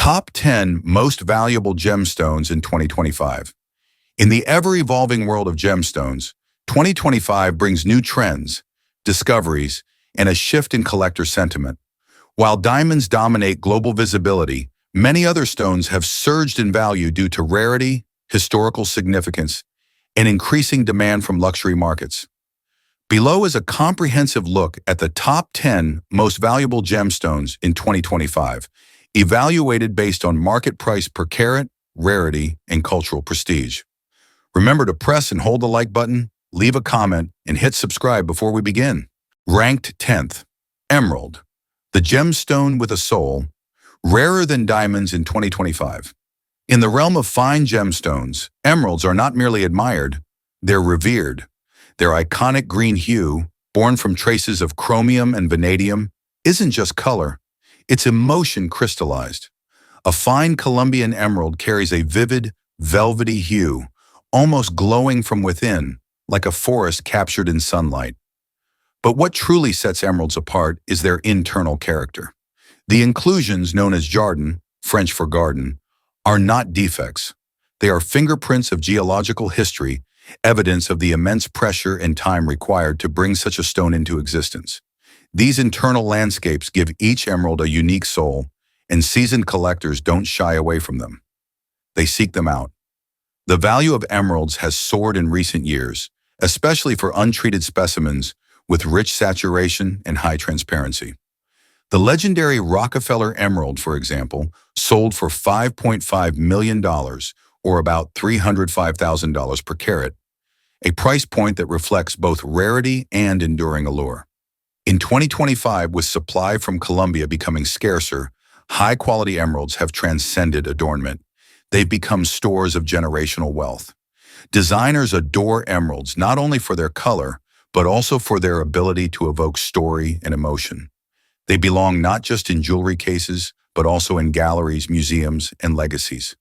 Top 10 Most Valuable Gemstones in 2025. In the ever-evolving world of gemstones, 2025 brings new trends, discoveries, and a shift in collector sentiment. While diamonds dominate global visibility, many other stones have surged in value due to rarity, historical significance, and increasing demand from luxury markets. Below is a comprehensive look at the top 10 most valuable gemstones in 2025, evaluated based on market price per carat, rarity, and cultural prestige. Remember to press and hold the like button, leave a comment, and hit subscribe before we begin. Ranked 10th, Emerald, the gemstone with a soul, rarer than diamonds in 2025. In the realm of fine gemstones, emeralds are not merely admired, they're revered. Their iconic green hue, born from traces of chromium and vanadium, isn't just color, it's emotion crystallized. A fine Colombian emerald carries a vivid, velvety hue, almost glowing from within, like a forest captured in sunlight. But what truly sets emeralds apart is their internal character. The inclusions, known as jardin, French for garden, are not defects. They are fingerprints of geological history, evidence of the immense pressure and time required to bring such a stone into existence. These internal landscapes give each emerald a unique soul, and seasoned collectors don't shy away from them. They seek them out. The value of emeralds has soared in recent years, especially for untreated specimens with rich saturation and high transparency. The legendary Rockefeller Emerald, for example, sold for $5.5 million, or about $305,000 per carat, a price point that reflects both rarity and enduring allure. In 2025, with supply from Colombia becoming scarcer, high-quality emeralds have transcended adornment. They've become stores of generational wealth. Designers adore emeralds not only for their color, but also for their ability to evoke story and emotion. They belong not just in jewelry cases, but also in galleries, museums, and legacies.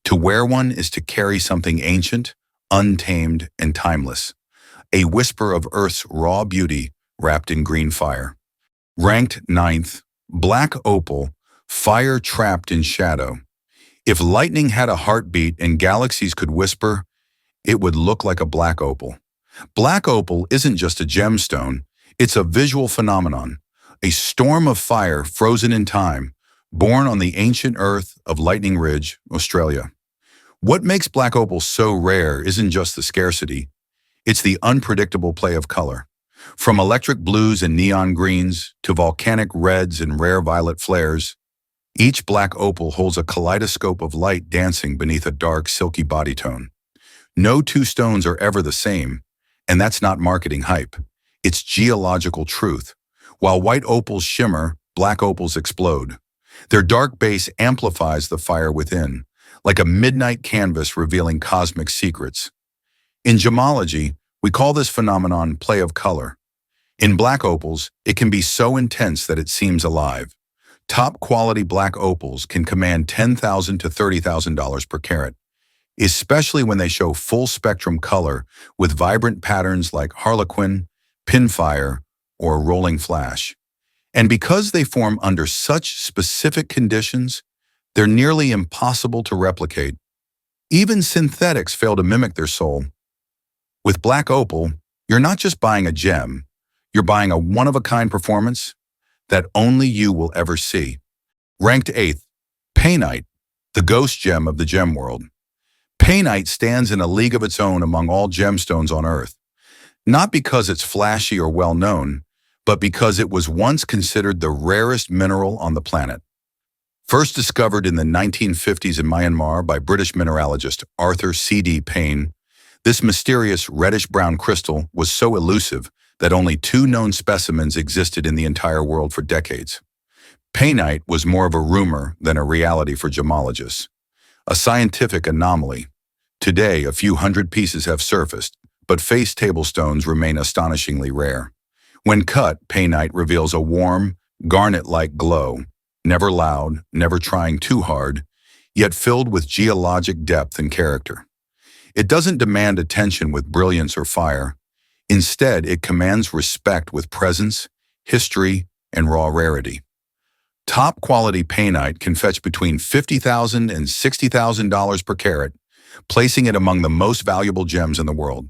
To wear one is to carry something ancient, untamed, and timeless, a whisper of Earth's raw beauty wrapped in green fire. Ranked 9th, Black Opal, fire trapped in shadow. If lightning had a heartbeat and galaxies could whisper, it would look like a black opal. Black opal isn't just a gemstone, it's a visual phenomenon, a storm of fire frozen in time, born on the ancient earth of Lightning Ridge, Australia. What makes black opal so rare isn't just the scarcity, it's the unpredictable play of color. From electric blues and neon greens to volcanic reds and rare violet flares, each black opal holds a kaleidoscope of light dancing beneath a dark, silky body tone. No two stones are ever the same, and that's not marketing hype. It's geological truth. While white opals shimmer, black opals explode. Their dark base amplifies the fire within, like a midnight canvas revealing cosmic secrets. In gemology, we call this phenomenon play of color. In black opals, it can be so intense that it seems alive. Top quality black opals can command $10,000 to $30,000 per carat, especially when they show full spectrum color with vibrant patterns like harlequin, pinfire, or rolling flash. And because they form under such specific conditions, they're nearly impossible to replicate. Even synthetics fail to mimic their soul. With black opal, you're not just buying a gem, you're buying a one-of-a-kind performance that only you will ever see. Ranked 8th, Painite, the ghost gem of the gem world. Painite stands in a league of its own among all gemstones on Earth, not because it's flashy or well-known, but because it was once considered the rarest mineral on the planet. First discovered in the 1950s in Myanmar by British mineralogist Arthur C.D. Payne, this mysterious reddish-brown crystal was so elusive that only 2 known specimens existed in the entire world for decades. Painite was more of a rumor than a reality for gemologists, a scientific anomaly. Today, a few hundred pieces have surfaced, but face table stones remain astonishingly rare. When cut, Painite reveals a warm, garnet-like glow, never loud, never trying too hard, yet filled with geologic depth and character. It doesn't demand attention with brilliance or fire. Instead, it commands respect with presence, history, and raw rarity. Top quality painite can fetch between $50,000 and $60,000 per carat, placing it among the most valuable gems in the world.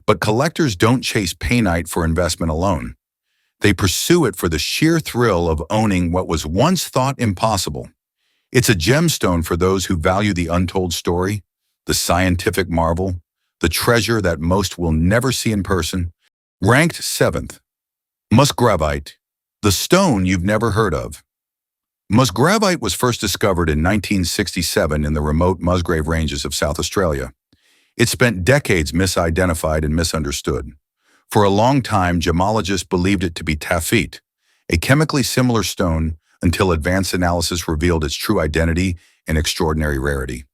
But collectors don't chase painite for investment alone. They pursue it for the sheer thrill of owning what was once thought impossible. It's a gemstone for those who value the untold story, the scientific marvel, the treasure that most will never see in person. Ranked 7th, Musgravite, the stone you've never heard of. Musgravite was first discovered in 1967 in the remote Musgrave Ranges of South Australia. It spent decades misidentified and misunderstood. For a long time, gemologists believed it to be taphite, a chemically similar stone, until advanced analysis revealed its true identity and extraordinary rarity.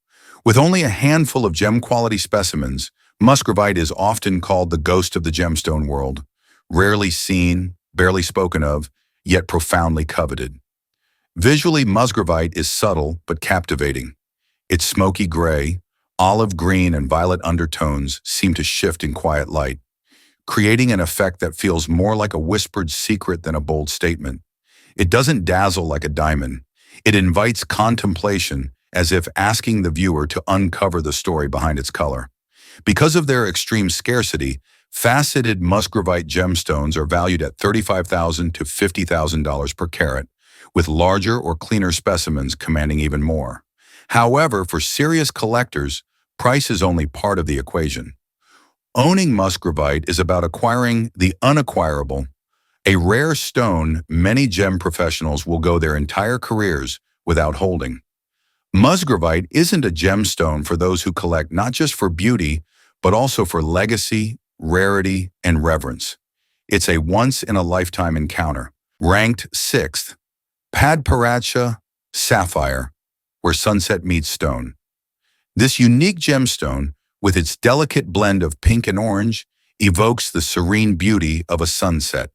With only a handful of gem-quality specimens, Musgravite is often called the ghost of the gemstone world, rarely seen, barely spoken of, yet profoundly coveted. Visually, Musgravite is subtle but captivating. Its smoky gray, olive green, and violet undertones seem to shift in quiet light, creating an effect that feels more like a whispered secret than a bold statement. It doesn't dazzle like a diamond. It invites contemplation, as if asking the viewer to uncover the story behind its color. Because of their extreme scarcity, faceted Musgravite gemstones are valued at $35,000 to $50,000 per carat, with larger or cleaner specimens commanding even more. However, for serious collectors, price is only part of the equation. Owning Musgravite is about acquiring the unacquirable, a rare stone many gem professionals will go their entire careers without holding. Musgravite isn't a gemstone for those who collect not just for beauty, but also for legacy, rarity, and reverence. It's a once-in-a-lifetime encounter. Ranked 6th, Padparadscha Sapphire, where sunset meets stone. This unique gemstone, with its delicate blend of pink and orange, evokes the serene beauty of a sunset.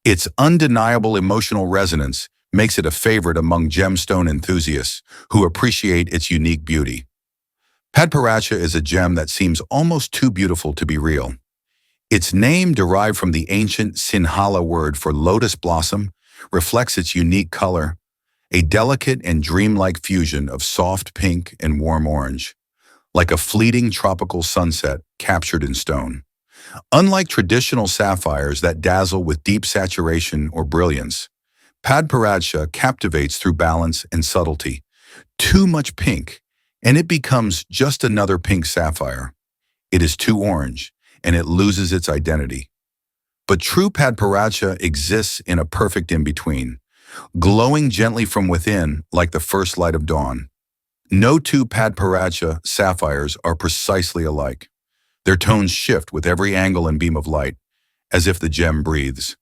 Its undeniable emotional resonance makes it a favorite among gemstone enthusiasts who appreciate its unique beauty. Padparadscha is a gem that seems almost too beautiful to be real. Its name, derived from the ancient Sinhala word for lotus blossom, reflects its unique color, a delicate and dreamlike fusion of soft pink and warm orange, like a fleeting tropical sunset captured in stone. Unlike traditional sapphires that dazzle with deep saturation or brilliance, Padparadscha captivates through balance and subtlety. Too much pink, and it becomes just another pink sapphire. It is too orange, and it loses its identity. But true Padparadscha exists in a perfect in-between, glowing gently from within like the first light of dawn. No two Padparadscha sapphires are precisely alike. Their tones shift with every angle and beam of light, as if the gem breathes.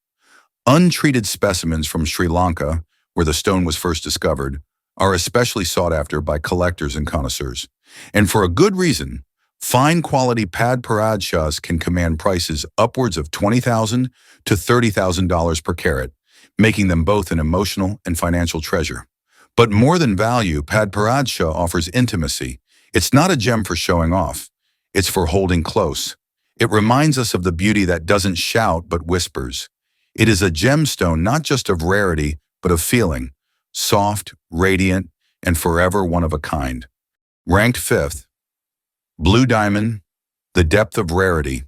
Untreated specimens from Sri Lanka, where the stone was first discovered, are especially sought after by collectors and connoisseurs. And for a good reason. Fine quality Padparadschas can command prices upwards of $20,000 to $30,000 per carat, making them both an emotional and financial treasure. But more than value, Padparadscha offers intimacy. It's not a gem for showing off. It's for holding close. It reminds us of the beauty that doesn't shout but whispers. It is a gemstone not just of rarity, but of feeling, soft, radiant, and forever one of a kind. Ranked 5th, Blue Diamond, the depth of rarity.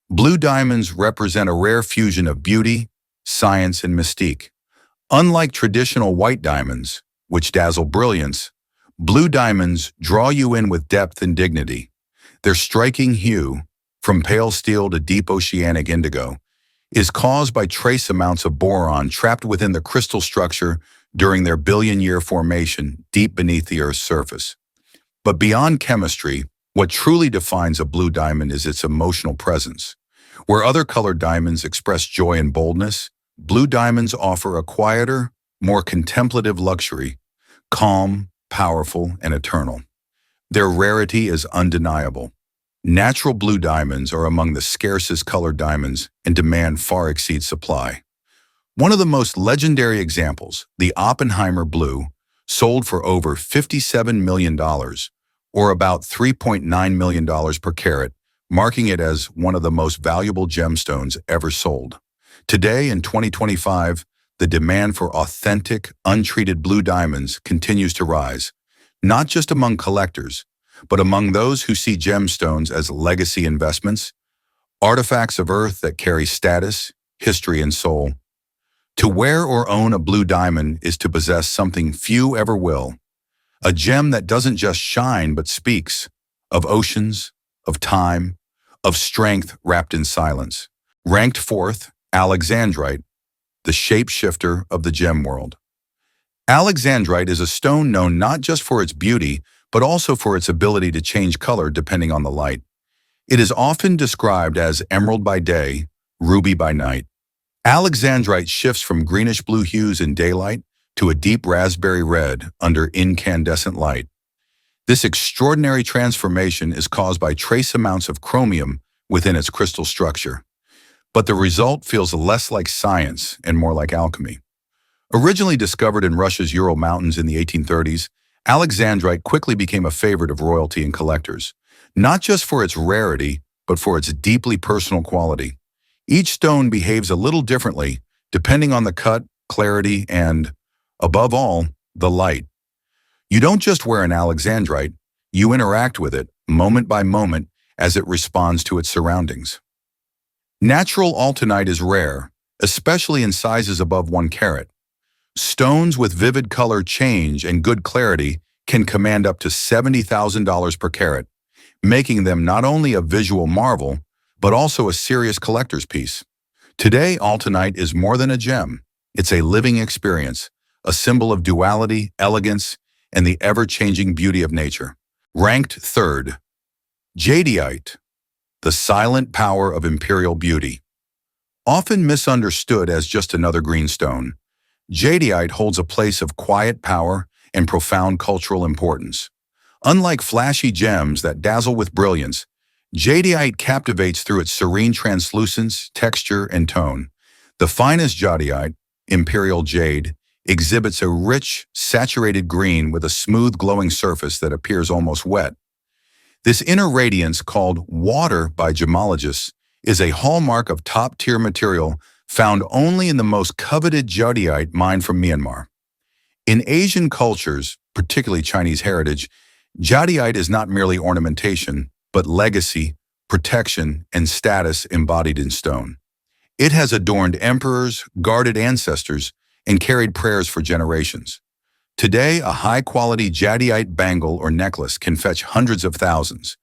Blue diamonds represent a rare fusion of beauty, science, and mystique. Unlike traditional white diamonds, which dazzle brilliance, blue diamonds draw you in with depth and dignity. Their striking hue, from pale steel to deep oceanic indigo, is caused by trace amounts of boron trapped within the crystal structure during their billion-year formation deep beneath the Earth's surface. But beyond chemistry, what truly defines a blue diamond is its emotional presence. Where other colored diamonds express joy and boldness, blue diamonds offer a quieter, more contemplative luxury, calm, powerful, and eternal. Their rarity is undeniable. Natural blue diamonds are among the scarcest colored diamonds, and demand far exceeds supply. One of the most legendary examples, the Oppenheimer blue, sold for over $57 million, or about $3.9 million per carat, marking it as one of the most valuable gemstones ever sold. Today, in 2025, the demand for authentic, untreated blue diamonds continues to rise, not just among collectors, but among those who see gemstones as legacy investments, artifacts of earth that carry status, history, and soul. To wear or own a blue diamond is to possess something few ever will, a gem that doesn't just shine but speaks of oceans, of time, of strength wrapped in silence. Ranked fourth, Alexandrite, the shapeshifter of the gem world. Alexandrite is a stone known not just for its beauty, but also for its ability to change color depending on the light. It is often described as emerald by day, ruby by night. Alexandrite shifts from greenish-blue hues in daylight to a deep raspberry red under incandescent light. This extraordinary transformation is caused by trace amounts of chromium within its crystal structure. But the result feels less like science and more like alchemy. Originally discovered in Russia's Ural Mountains in the 1830s, Alexandrite quickly became a favorite of royalty and collectors, not just for its rarity, but for its deeply personal quality. Each stone behaves a little differently, depending on the cut, clarity, and, above all, the light. You don't just wear an Alexandrite, you interact with it, moment by moment, as it responds to its surroundings. Natural altanite is rare, especially in sizes above 1 carat. Stones with vivid color change and good clarity can command up to $70,000 per carat, making them not only a visual marvel, but also a serious collector's piece. Today, altanite is more than a gem. It's a living experience, a symbol of duality, elegance, and the ever-changing beauty of nature. Ranked third, Jadeite, the silent power of imperial beauty. Often misunderstood as just another green stone, Jadeite holds a place of quiet power and profound cultural importance. Unlike flashy gems that dazzle with brilliance, Jadeite captivates through its serene translucence, texture, and tone. The finest jadeite, imperial jade, exhibits a rich, saturated green with a smooth, glowing surface that appears almost wet. This inner radiance, called water by gemologists, is a hallmark of top-tier material found only in the most coveted jadeite mined from Myanmar. In Asian cultures, particularly Chinese heritage, jadeite is not merely ornamentation, but legacy, protection, and status embodied in stone. It has adorned emperors, guarded ancestors, and carried prayers for generations. Today, a high-quality jadeite bangle or necklace can fetch hundreds of thousands,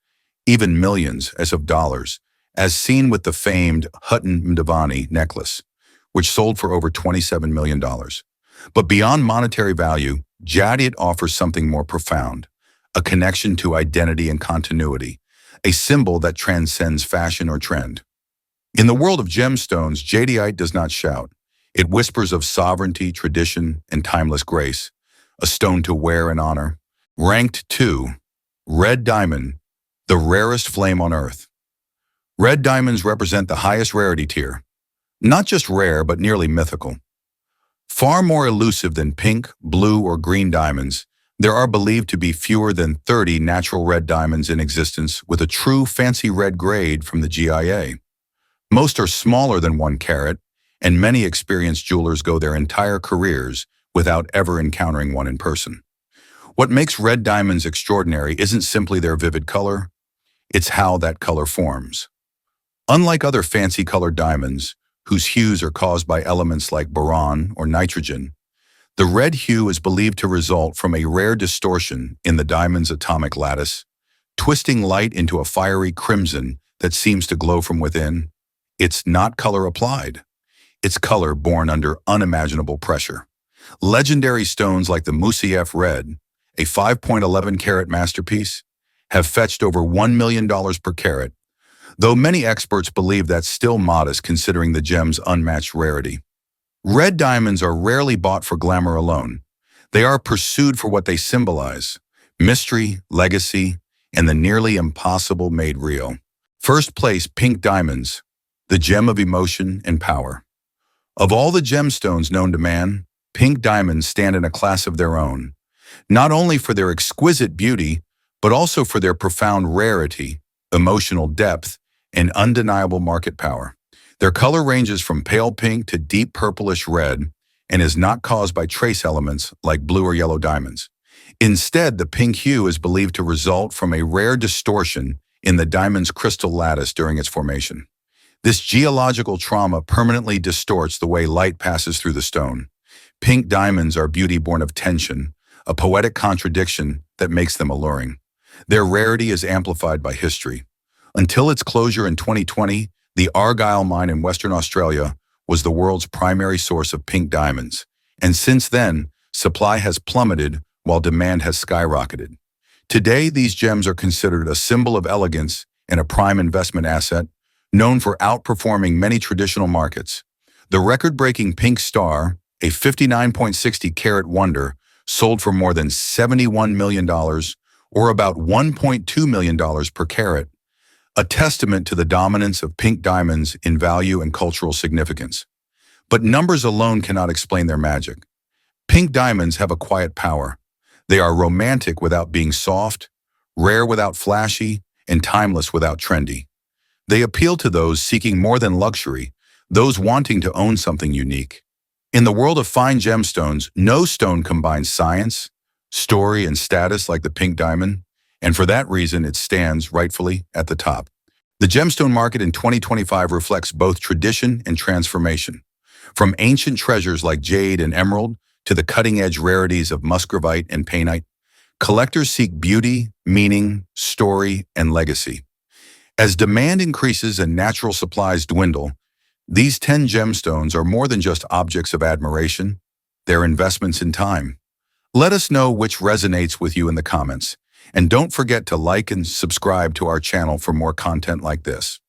even millions as of dollars, as seen with the famed Hutton Mdavani necklace, which sold for over $27 million. But beyond monetary value, jadeite offers something more profound, a connection to identity and continuity, a symbol that transcends fashion or trend. In the world of gemstones, jadeite does not shout. It whispers of sovereignty, tradition, and timeless grace, a stone to wear and honor. Ranked 2, red diamond, the rarest flame on earth. Red diamonds represent the highest rarity tier, not just rare, but nearly mythical. Far more elusive than pink, blue, or green diamonds, there are believed to be fewer than 30 natural red diamonds in existence with a true fancy red grade from the GIA. Most are smaller than 1 carat, and many experienced jewelers go their entire careers without ever encountering one in person. What makes red diamonds extraordinary isn't simply their vivid color, it's how that color forms. Unlike other fancy-colored diamonds, whose hues are caused by elements like boron or nitrogen, the red hue is believed to result from a rare distortion in the diamond's atomic lattice, twisting light into a fiery crimson that seems to glow from within. It's not color applied. It's color born under unimaginable pressure. Legendary stones like the Musgravite Red, a 5.11 carat masterpiece, have fetched over $1 million per carat, though many experts believe that's still modest considering the gem's unmatched rarity. Red diamonds are rarely bought for glamour alone. They are pursued for what they symbolize: mystery, legacy, and the nearly impossible made real. First place, pink diamonds, the gem of emotion and power. Of all the gemstones known to man, pink diamonds stand in a class of their own, not only for their exquisite beauty, but also for their profound rarity, emotional depth, and undeniable market power. Their color ranges from pale pink to deep purplish red, and is not caused by trace elements like blue or yellow diamonds. Instead, the pink hue is believed to result from a rare distortion in the diamond's crystal lattice during its formation. This geological trauma permanently distorts the way light passes through the stone. Pink diamonds are beauty born of tension, a poetic contradiction that makes them alluring. Their rarity is amplified by history. Until its closure in 2020, the Argyle mine in Western Australia was the world's primary source of pink diamonds, and since then, supply has plummeted while demand has skyrocketed. Today, these gems are considered a symbol of elegance and a prime investment asset, known for outperforming many traditional markets. The record-breaking pink star, a 59.60 carat wonder, sold for more than $71 million, or about $1.2 million per carat, a testament to the dominance of pink diamonds in value and cultural significance. But numbers alone cannot explain their magic. Pink diamonds have a quiet power. They are romantic without being soft, rare without flashy, and timeless without trendy. They appeal to those seeking more than luxury, those wanting to own something unique. In the world of fine gemstones, no stone combines science, story, and status like the pink diamond, and for that reason it stands rightfully at the top. The gemstone market in 2025 reflects both tradition and transformation. From ancient treasures like jade and emerald to the cutting-edge rarities of musgravite and painite, collectors seek beauty, meaning, story, and legacy. As demand increases and natural supplies dwindle, these 10 gemstones are more than just objects of admiration, they're investments in time. Let us know which resonates with you in the comments, and don't forget to like and subscribe to our channel for more content like this.